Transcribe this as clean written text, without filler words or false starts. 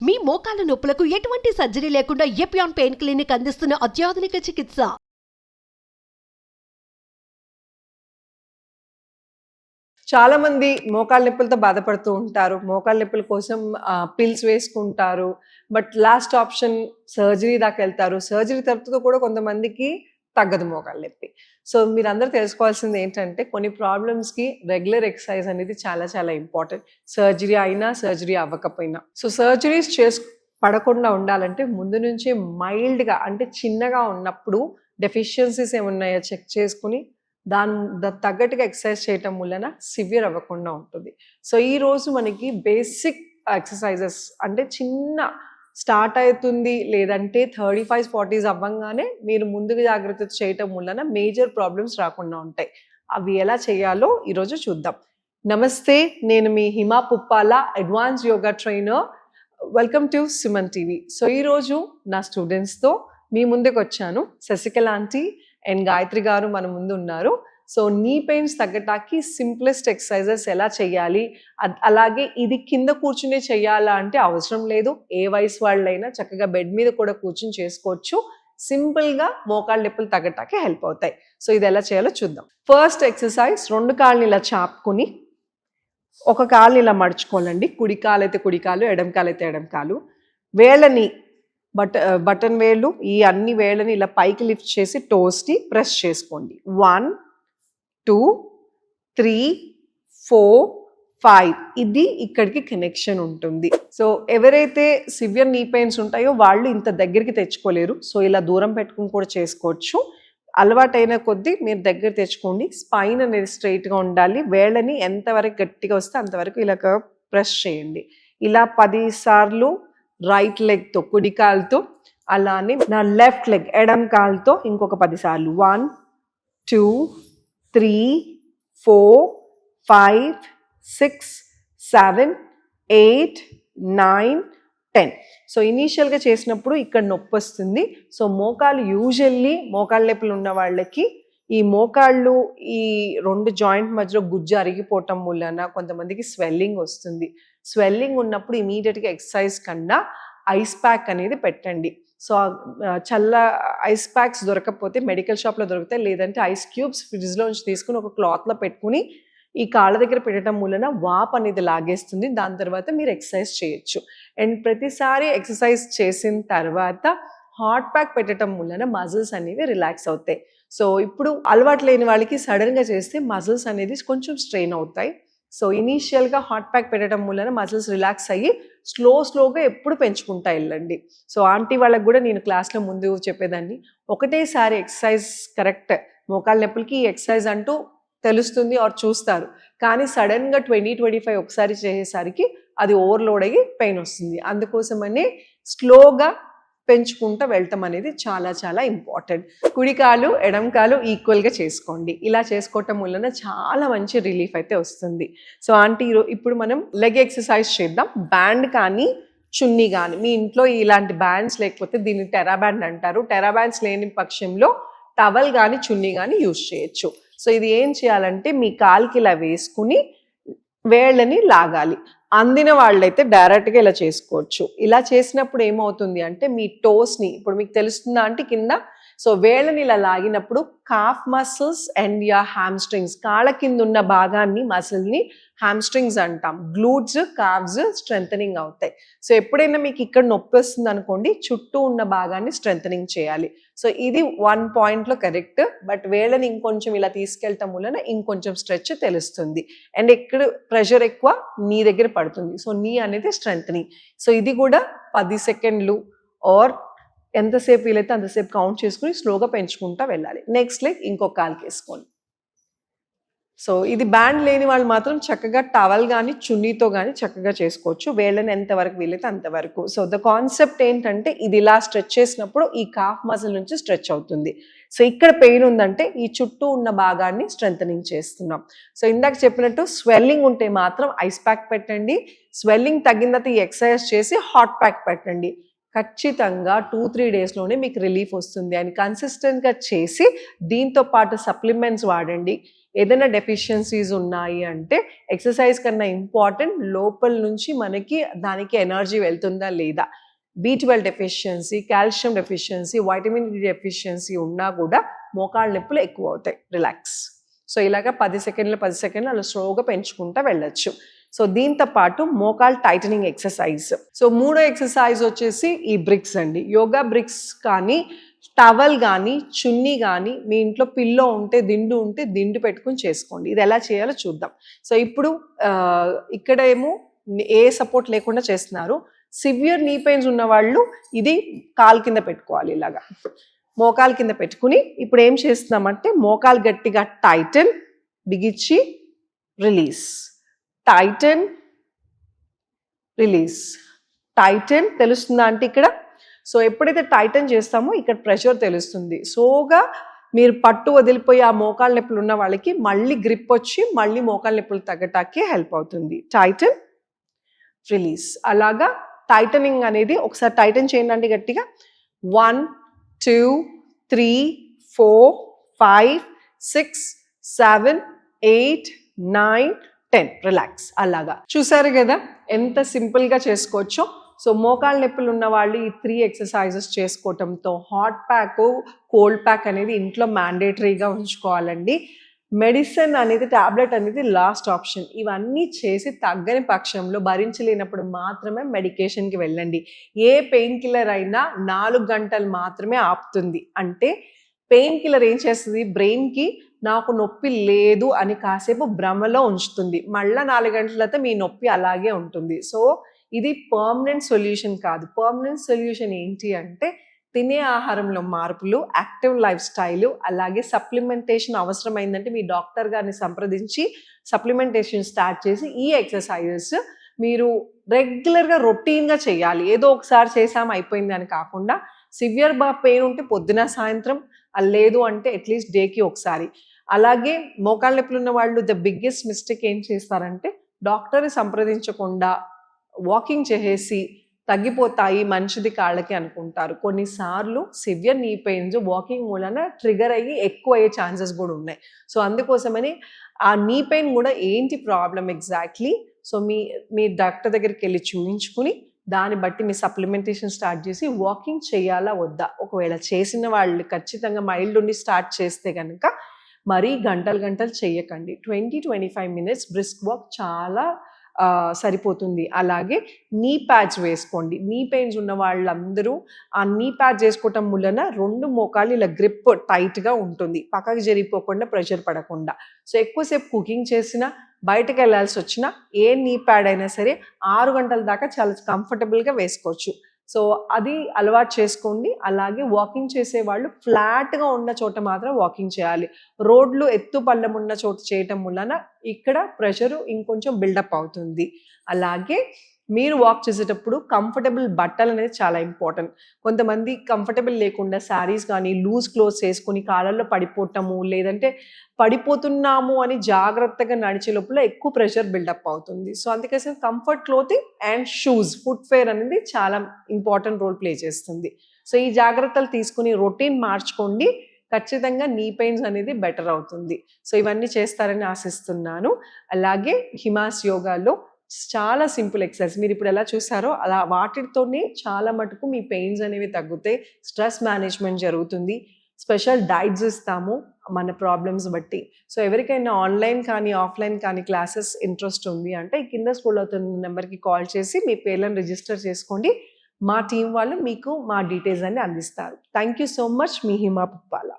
మీ మోకాల నొప్పులకు ఎటువంటి సర్జరీ లేకుండా ఎపియాన్ పెయిన్ క్లినిక్ అందిస్తున్న అత్యాధునిక చికిత్స. చాలా మంది మోకాళ్ళ నొప్పులతో బాధపడుతూ ఉంటారు. మోకాళ్ళ నొప్పుల కోసం పిల్స్ వేసుకుంటారు. బట్ లాస్ట్ ఆప్షన్ సర్జరీ దాకా వెళ్తారు. సర్జరీ తర్వాత కూడా కొంతమందికి తగ్గదు మోకాళ్ళ నొప్పి. సో మీరందరూ తెలుసుకోవాల్సింది ఏంటంటే కొన్ని ప్రాబ్లమ్స్కి రెగ్యులర్ ఎక్సర్సైజ్ అనేది చాలా చాలా ఇంపార్టెంట్. సర్జరీ అయినా సర్జరీ అవ్వకపోయినా. సో సర్జరీస్ పడకుండా ఉండాలంటే ముందు నుంచే మైల్డ్గా అంటే చిన్నగా ఉన్నప్పుడు డెఫిషియన్సీస్ ఏమున్నాయో చెక్ చేసుకుని దాని తగ్గట్టుగా ఎక్సర్సైజ్ చేయటం వలన సివియర్ అవ్వకుండా ఉంటుంది. సో ఈరోజు మనకి బేసిక్ ఎక్సర్సైజెస్ అంటే చిన్న స్టార్ట్ అవుతుంది లేదంటే 35s 40s అవ్వంగానే మీరు ముందుగా జాగ్రత్త చేయటం వలన మేజర్ ప్రాబ్లమ్స్ రాకుండా ఉంటాయి. అవి ఎలా చేయాలో ఈరోజు చూద్దాం. నమస్తే, నేను మీ Hima Puppala, advance yoga trainer. Welcome to Suman TV. So ఈరోజు నా స్టూడెంట్స్తో మీ ముందుకు వచ్చాను. శశికళ ఆంటీ అండ్ గాయత్రి గారు మన ముందు ఉన్నారు. సో నీ పెయిన్స్ తగ్గటానికి సింప్లెస్ట్ ఎక్సర్సైజెస్ ఎలా చేయాలి, అలాగే ఇది కింద కూర్చునే చెయ్యాలా అంటే అవసరం లేదు. ఏ వయసు వాళ్ళైనా చక్కగా బెడ్ మీద కూడా కూర్చుని చేసుకోవచ్చు. సింపుల్గా మోకాళ్ళ నొప్పులు తగ్గటానికి హెల్ప్ అవుతాయి. సో ఇది ఎలా చేయాలో చూద్దాం. ఫస్ట్ ఎక్సర్సైజ్, 2 కాళ్ళని ఇలా చాపుకుని ఒక కాలుని ఇలా మడుచుకోవాలండి. కుడి కాలు అయితే కుడి కాలు, ఎడమ కాలు అయితే ఎడమ కాలు. వేళ్ళని బటన్ వేళ్ళు, ఈ అన్ని వేళ్ళని ఇలా పైకి లిఫ్ట్ చేసి టోస్ని ప్రెస్ చేసుకోండి. 1 2 3 4 5 ఇది ఇక్కడికి కనెక్షన్ ఉంటుంది. సో ఎవరైతే సివియర్ నీ పెయిన్స్ ఉంటాయో వాళ్ళు ఇంత దగ్గరికి తెచ్చుకోలేరు. సో ఇలా దూరం పెట్టుకుని కూడా చేసుకోవచ్చు. అలవాటైన కొద్దీ మీరు దగ్గర తెచ్చుకోండి. స్పైన్ అనేది స్ట్రైట్గా ఉండాలి. వేళ్ళని ఎంతవరకు గట్టిగా వస్తే అంతవరకు ఇలా ప్రెస్ చేయండి. ఇలా 10 సార్లు రైట్ లెగ్తో కుడి కాలుతో, అలానే నా లెఫ్ట్ లెగ్ ఎడమ కాలుతో ఇంకొక 10 సార్లు. 1 2 3 4 5 6 7 8 9 10. సో ఇనీషియల్గా చేసినప్పుడు ఇక్కడ నొప్పి వస్తుంది. సో మోకాళ్ళు యూజువల్లీ మోకాళ్ళ నొప్పులు ఉన్న వాళ్ళకి ఈ మోకాళ్ళు ఈ 2 జాయింట్ మధ్యలో గుజ్జు అరిగిపోవటం వలన కొంతమందికి స్వెల్లింగ్ వస్తుంది. స్వెల్లింగ్ ఉన్నప్పుడు ఇమీడియట్గా ఎక్సర్సైజ్ కన్నా ఐస్ ప్యాక్ అనేది పెట్టండి. సో చల్ల ఐస్ ప్యాక్స్ దొరకకపోతే మెడికల్ షాప్లో దొరుకుతాయి, లేదంటే ఐస్ క్యూబ్స్ ఫ్రిడ్జ్లో నుంచి తీసుకుని ఒక క్లాత్లో పెట్టుకుని ఈ కాళ్ళ దగ్గర పెట్టడం వలన వాప్ అనేది లాగేస్తుంది. దాని తర్వాత మీరు ఎక్సర్సైజ్ చేయొచ్చు. అండ్ ప్రతిసారి ఎక్సర్సైజ్ చేసిన తర్వాత హాట్ ప్యాక్ పెట్టడం వలన మజిల్స్ అనేవి రిలాక్స్ అవుతాయి. సో ఇప్పుడు అలవాటు లేని వాళ్ళకి సడన్గా చేస్తే మజిల్స్ అనేది కొంచెం స్ట్రెయిన్ అవుతాయి. సో ఇనీషియల్గా హాట్ ప్యాక్ పెట్టడం వలన మజిల్స్ రిలాక్స్ అయ్యి స్లోగా ఎప్పుడు పెంచుకుంటా వెళ్ళండి. సో ఆంటీ వాళ్ళకి కూడా నేను క్లాస్లో ముందు చెప్పేదాన్ని, ఒకటేసారి ఎక్సర్సైజ్ కరెక్ట్ మోకాళ్ళ నొప్పులకి ఈ ఎక్సర్సైజ్ అంటూ తెలుస్తుంది ఆర్ చూస్తారు, కానీ సడన్గా 20-25 ఒకసారి చేసేసరికి అది ఓవర్లోడ్ అయ్యి పెయిన్ వస్తుంది. అందుకోసమనే స్లోగా పెంచుకుంటూ వెళ్ళటం అనేది చాలా చాలా ఇంపార్టెంట్. కుడి కాలు ఎడమ కాలు ఈక్వల్గా చేసుకోండి. ఇలా చేసుకోవటం వలన చాలా మంచి రిలీఫ్ అయితే వస్తుంది. సో ఆంటీ ఇప్పుడు మనం లెగ్ ఎక్సర్సైజ్ చేద్దాం. బ్యాండ్ కానీ చున్నీ కానీ, మీ ఇంట్లో ఇలాంటి బ్యాండ్స్ లేకపోతే దీన్ని టెరా బ్యాండ్ అంటారు. టెరా బ్యాండ్స్ లేని పక్షంలో టవల్ కానీ చున్నీ కానీ యూజ్ చేయొచ్చు. సో ఇది ఏం చేయాలంటే మీ కాలుకి ఇలా వేసుకుని వేళ్ళని లాగాలి. అందిన వాళ్ళైతే డైరెక్ట్గా ఇలా చేసుకోవచ్చు. ఇలా చేసినప్పుడు ఏమవుతుంది అంటే మీ టోస్ని, ఇప్పుడు మీకు తెలుస్తుందా అంటే కింద, సో వేళ్ళని ఇలా లాగినప్పుడు కాఫ్ మసిల్స్ అండ్ యా హ్యామ్స్ట్రింగ్స్, కాళ్ళ కింద ఉన్న భాగాన్ని మసిల్ని హ్యామ్స్ట్రింగ్స్ అంటాం. గ్లూట్స్ కాఫ్స్ స్ట్రెంథనింగ్ అవుతాయి. సో ఎప్పుడైనా మీకు ఇక్కడ నొప్పి వస్తుంది అనుకోండి, చుట్టూ ఉన్న భాగాన్ని స్ట్రెంథనింగ్ చేయాలి. సో ఇది 1 పాయింట్లో కరెక్ట్. బట్ వేళ్ళని ఇంకొంచెం ఇలా తీసుకెళ్ళటం వలన ఇంకొంచెం స్ట్రెచ్ తెలుస్తుంది. అండ్ ఎక్కడ ప్రెషర్ ఎక్కువ నీ దగ్గర పడుతుంది. సో నీ అనేది స్ట్రెంథనింగ్. సో ఇది కూడా 10 సెకండ్లు ఆర్ ఎంతసేపు వీలైతే అంతసేపు కౌంట్ చేసుకుని స్లోగా పెంచుకుంటా వెళ్ళాలి. నెక్స్ట్ లెగ్ ఇంకొక కాలుకి వేసుకోండి. సో ఇది బ్యాండ్ లేని వాళ్ళు మాత్రం చక్కగా టవల్ కానీ చున్నీతో కానీ చక్కగా చేసుకోవచ్చు. వేళ్ళని ఎంతవరకు వీలైతే అంతవరకు. సో ద కాన్సెప్ట్ ఏంటంటే ఇది ఇలా స్ట్రెచ్ చేసినప్పుడు ఈ కాఫ్ మజిల్ నుంచి స్ట్రెచ్ అవుతుంది. సో ఇక్కడ పెయిన్ ఉందంటే ఈ చుట్టూ ఉన్న భాగాన్ని స్ట్రెంథనింగ్ చేస్తున్నాం. సో ఇందాక చెప్పినట్టు స్వెల్లింగ్ ఉంటే మాత్రం ఐస్ ప్యాక్ పెట్టండి. స్వెల్లింగ్ తగ్గిన తర్వాత ఈ ఎక్సర్సైజ్ చేసి హాట్ ప్యాక్ పెట్టండి. ఖచ్చితంగా 2-3 డేస్లోనే మీకు రిలీఫ్ వస్తుంది. అండ్ కన్సిస్టెంట్గా చేసి దీంతో పాటు సప్లిమెంట్స్ వాడండి. ఏదైనా డెఫిషియన్సీస్ ఉన్నాయి అంటే ఎక్సర్సైజ్ కన్నా ఇంపార్టెంట్ లోపల నుంచి మనకి దానికి ఎనర్జీ వెళ్తుందా లేదా. B12 deficiency, calcium deficiency, vitamin D deficiency ఉన్నా కూడా మోకాళ్ళ నొప్పులు ఎక్కువ అవుతాయి. రిలాక్స్. సో ఇలాగ 10 సెకండ్లు అలా స్లోగా పెంచుకుంటూ వెళ్ళొచ్చు. సో దీంతో పాటు మోకాల్ టైటనింగ్ ఎక్సర్సైజ్. సో మూడో ఎక్సర్సైజ్ వచ్చేసి ఈ బ్రిక్స్ అండి. యోగా బ్రిక్స్ కానీ టవల్ కానీ చున్నీ కానీ మీ ఇంట్లో పిల్లో ఉంటే దిండు పెట్టుకుని చేసుకోండి. ఇది ఎలా చేయాలో చూద్దాం. సో ఇప్పుడు ఇక్కడ ఏమో ఏ సపోర్ట్ లేకుండా చేస్తున్నారు. సివియర్ నీ పెయిన్స్ ఉన్న వాళ్ళు ఇది కాలు కింద పెట్టుకోవాలి. ఇలాగా మోకాలు కింద పెట్టుకుని ఇప్పుడు ఏం చేస్తున్నామంటే మోకాలు గట్టిగా టైటన్, బిగించి రిలీజ్, టైటన్, రిలీజ్, టైటన్. తెలుస్తుందా అంటే ఇక్కడ? సో ఎప్పుడైతే టైటన్ చేస్తామో ఇక్కడ ప్రెషర్ తెలుస్తుంది. సోగా మీరు పట్టు వదిలిపోయి ఆ మోకాళ్ళ నొప్పులు ఉన్న వాళ్ళకి మళ్ళీ గ్రిప్ వచ్చి మళ్ళీ మోకాళ్ళ నొప్పులు తగ్గటానికి హెల్ప్ అవుతుంది. టైటన్, రిలీజ్. అలాగా టైటనింగ్ అనేది ఒకసారి టైటన్ చేయండి గట్టిగా. 1 2 3 4 5 6 7 8 9 10. రిలాక్స్. అలాగా చూసారు కదా ఎంత సింపుల్గా చేసుకోవచ్చో. సో మోకాళ్ళ నొప్పులు ఉన్న వాళ్ళు ఈ 3 ఎక్సర్సైజెస్ చేసుకోవటంతో హాట్ ప్యాక్, కోల్డ్ ప్యాక్ అనేది ఇంట్లో మ్యాండేటరీగా ఉంచుకోవాలండి. మెడిసిన్ అనేది, టాబ్లెట్ అనేది లాస్ట్ ఆప్షన్. ఇవన్నీ చేసి తగ్గని పక్షంలో భరించలేనప్పుడు మాత్రమే మెడికేషన్కి వెళ్ళండి. ఏ పెయిన్ కిల్లర్ అయినా 4 గంటలు మాత్రమే ఆపుతుంది. అంటే పెయిన్ కిల్లర్ ఏం చేస్తుంది, బ్రెయిన్కి నాకు నొప్పి లేదు అని కాసేపు భ్రమలో ఉంచుతుంది. మళ్ళీ 4 గంటల తర్వాత మీ నొప్పి అలాగే ఉంటుంది. సో ఇది పర్మనెంట్ సొల్యూషన్ కాదు. పర్మనెంట్ సొల్యూషన్ ఏంటి అంటే తినే ఆహారంలో మార్పులు, యాక్టివ్ లైఫ్ స్టైలు, అలాగే సప్లిమెంటేషన్ అవసరమైందంటే మీ డాక్టర్ గారిని సంప్రదించి సప్లిమెంటేషన్ స్టార్ట్ చేసి ఈ ఎక్సర్సైజెస్ మీరు రెగ్యులర్గా రొటీన్గా చేయాలి. ఏదో ఒకసారి చేసాము అయిపోయింది అని కాకుండా సివియర్ పెయిన్ ఉంటే పొద్దున సాయంత్రం, లేదు అంటే అట్లీస్ట్ డేకి ఒకసారి. అలాగే మోకాళ్ళ నొప్పులు ఉన్న వాళ్ళు ద బిగ్గెస్ట్ మిస్టేక్ ఏం చేస్తారంటే డాక్టర్ని సంప్రదించకుండా వాకింగ్ చేసేసి తగ్గిపోతాయి మంచిది కాళ్ళకి అనుకుంటారు. కొన్నిసార్లు సివియర్ నీ పెయిన్స్ వాకింగ్ మూలన ట్రిగర్ అయ్యి ఎక్కువ అయ్యే ఛాన్సెస్ కూడా ఉన్నాయి. సో అందుకోసమని ఆ నీ పెయిన్ కూడా ఏంటి ప్రాబ్లం ఎగ్జాక్ట్లీ, సో మీ డాక్టర్ దగ్గరికి వెళ్ళి చూపించుకుని దాన్ని బట్టి మీ సప్లిమెంటేషన్ స్టార్ట్ చేసి వాకింగ్ చేయాలా వద్దా. ఒకవేళ చేసిన వాళ్ళు ఖచ్చితంగా మైల్డ్ ఉండి స్టార్ట్ చేస్తే కనుక మరీ గంటలు చేయకండి. 20-25 minutes బ్రిస్క్ వాక్ చాలా సరిపోతుంది. అలాగే నీ ప్యాడ్స్ వేసుకోండి. నీ పెయిన్స్ ఉన్న వాళ్ళందరూ ఆ నీ ప్యాడ్ చేసుకోవటం వలన 2 మోకాళ్ళు ఇలా గ్రిప్ టైట్గా ఉంటుంది, పక్కకి జరిగిపోకుండా ప్రెషర్ పడకుండా. సో ఎక్కువసేపు కుకింగ్ చేసినా బయటకు వెళ్ళాల్సి వచ్చినా ఏ నీ ప్యాడ్ అయినా సరే 6 గంటల దాకా చాలా కంఫర్టబుల్గా వేసుకోవచ్చు. సో అది అలవాటు చేసుకోండి. అలాగే వాకింగ్ చేసేవాళ్ళు ఫ్లాట్గా ఉన్న చోట మాత్రం వాకింగ్ చేయాలి. రోడ్లు ఎత్తు పల్లం ఉన్న చోట చేయటం వలన ఇక్కడ ప్రెషరు ఇంకొంచెం బిల్డప్ అవుతుంది. అలాగే మీరు వాక్ చేసేటప్పుడు కంఫర్టబుల్ బట్టలు అనేది చాలా ఇంపార్టెంట్. కొంతమంది కంఫర్టబుల్ లేకుండా శారీస్ కానీ లూజ్ క్లోత్స్ వేసుకొని కాళ్ళల్లో పడిపోవటము, లేదంటే పడిపోతున్నాము అని జాగ్రత్తగా నడిచే లోపల ఎక్కువ ప్రెషర్ బిల్డప్ అవుతుంది. సో అందుకోసం comfort clothing and shoes, footwear అనేది చాలా ఇంపార్టెంట్ రోల్ ప్లే చేస్తుంది. సో ఈ జాగ్రత్తలు తీసుకుని రొటీన్ మార్చుకోండి, ఖచ్చితంగా నీ పెయిన్స్ అనేది బెటర్ అవుతుంది. సో ఇవన్నీ చేస్తారని ఆశిస్తున్నాను. అలాగే హిమాస్ యోగాలో చాలా సింపుల్ ఎక్సర్సైజ్ మీరు ఇప్పుడు ఎలా చూసారో అలా వాటితోనే చాలా మటుకు మీ పెయిన్స్ అనేవి తగ్గుతాయి. స్ట్రెస్ మేనేజ్మెంట్ జరుగుతుంది. స్పెషల్ డైట్స్ ఇస్తాము మన ప్రాబ్లమ్స్ బట్టి. సో ఎవరికైనా ఆన్లైన్ కానీ ఆఫ్లైన్ కానీ క్లాసెస్ ఇంట్రెస్ట్ ఉంది అంటే కింద స్క్రోల్ అవుతున్న నెంబర్కి కాల్ చేసి మీ పేర్లను రిజిస్టర్ చేసుకోండి. మా టీం వాళ్ళు మీకు మా డీటెయిల్స్ అన్ని అందిస్తారు. Thank you so much. Me Hima Puppala.